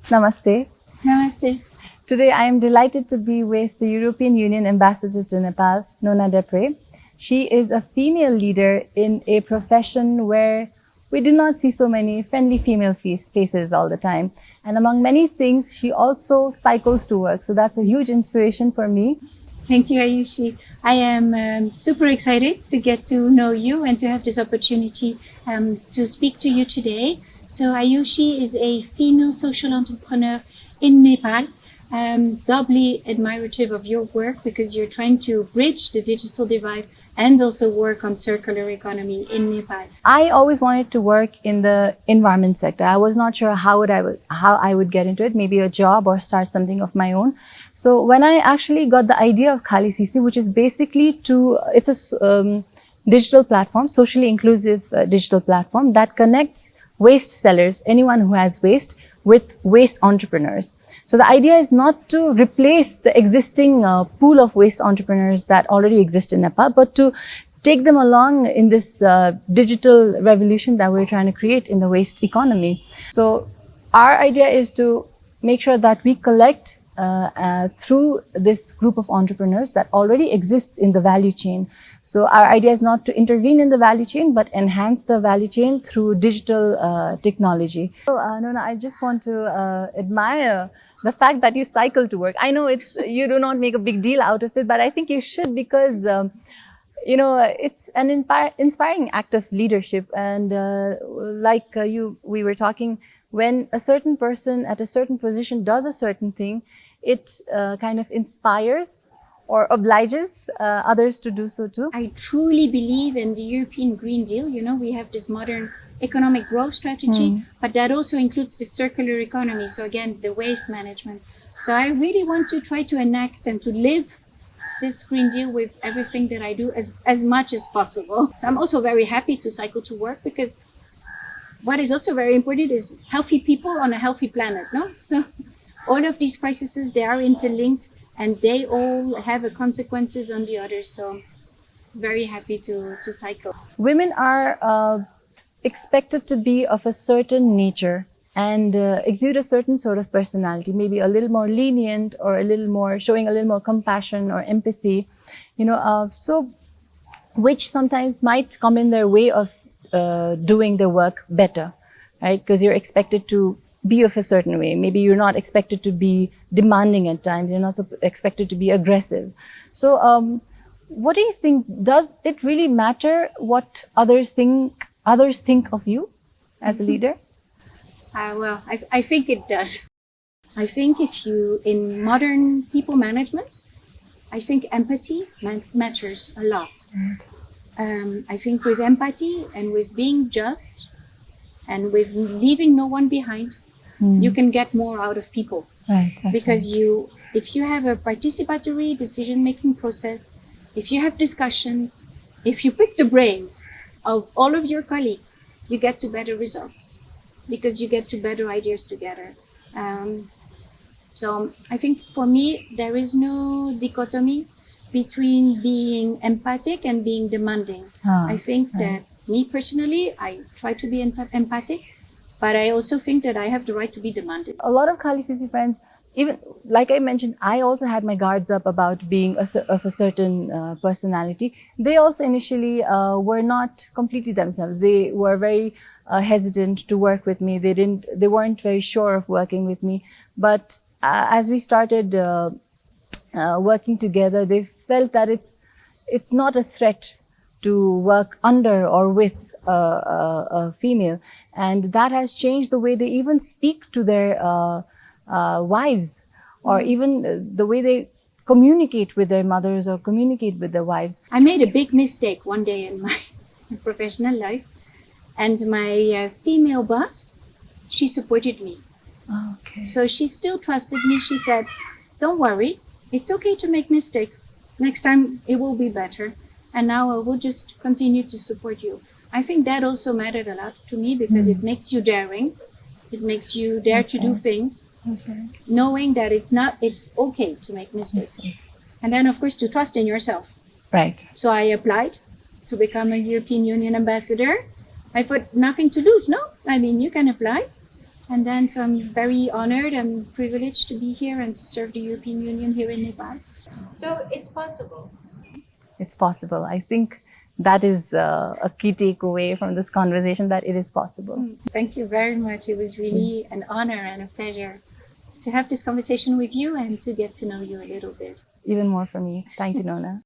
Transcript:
Namaste. Namaste. Today I am delighted to be with the European Union Ambassador to Nepal, Nona Deprez. She is a female leader in a profession where we do not see so many friendly female faces all the time. And among many things, she also cycles to work. So that's a huge inspiration for me. Thank you, Aayushi. I am super excited to get to know you and to have this opportunity to speak to you today. So Aayushi is a female social entrepreneur in Nepal. Doubly admirative of your work because you're trying to bridge the digital divide and also work on circular economy in Nepal. I always wanted to work in the environment sector. I was not sure how I would get into it, maybe a job or start something of my own. So when I actually got the idea of Khalisisi, which is basically it's a digital platform, socially inclusive digital platform that connects waste sellers, anyone who has waste, with waste entrepreneurs. So the idea is not to replace the existing pool of waste entrepreneurs that already exist in Nepal, but to take them along in this digital revolution that we're trying to create in the waste economy. So our idea is to make sure that we collect through this group of entrepreneurs that already exists in the value chain. So our idea is not to intervene in the value chain, but enhance the value chain through digital technology. So Nona, I just want to admire the fact that you cycle to work. I know you do not make a big deal out of it, but I think you should because it's an inspiring act of leadership. And we were talking, when a certain person at a certain position does a certain thing, it kind of inspires or obliges others to do so too. I truly believe in the European Green Deal. You know, we have this modern economic growth strategy, but that also includes the circular economy. So again, the waste management. So I really want to try to enact and to live this Green Deal with everything that I do as much as possible. So I'm also very happy to cycle to work because what is also very important is healthy people on a healthy planet, no? So all of these crises, they are interlinked and they all have consequences on the others. So very happy to cycle. Women are expected to be of a certain nature and exude a certain sort of personality, maybe a little more lenient or showing a little more compassion or empathy, so which sometimes might come in their way of doing the work better, right? Because you're expected to be of a certain way. Maybe you're not expected to be demanding at times. You're not expected to be aggressive. So what do you think? Does it really matter what others think of you as a leader? Well, I think it does. I think in modern people management, I think empathy matters a lot. I think with empathy and with being just and with leaving no one behind, you can get more out of people. Right. Because if you have a participatory decision-making process, if you have discussions, if you pick the brains of all of your colleagues, you get to better results because you get to better ideas together. So I think for me, there is no dichotomy between being empathic and being demanding. I think that me personally, I try to be empathic, but I also think that I have the right to be demanding. A lot of Khalisisi friends, even like I mentioned, I also had my guards up about being of a certain personality. They also initially were not completely themselves. They were very hesitant to work with me. They weren't very sure of working with me. But as we started working together, they felt that it's not a threat to work under or with a female, and that has changed the way they even speak to their wives, or even the way they communicate with their mothers or communicate with their wives. I made a big mistake one day in my professional life, and my female boss, she supported me. Okay. So she still trusted me. She said, "Don't worry, it's okay to make mistakes. Next time it will be better. And now I will just continue to support you." I think that also mattered a lot to me because it makes you daring. It makes you dare to do things, knowing that it's okay to make mistakes. And then, of course, to trust in yourself. Right. So I applied to become a European Union ambassador. I thought nothing to lose, no? I mean, you can apply. And then, so I'm very honored and privileged to be here and to serve the European Union here in Nepal. So it's possible. It's possible. I think that is a key takeaway from this conversation, that it is possible. Thank you very much. It was really an honor and a pleasure to have this conversation with you and to get to know you a little bit. Even more for me. Thank you, Nona.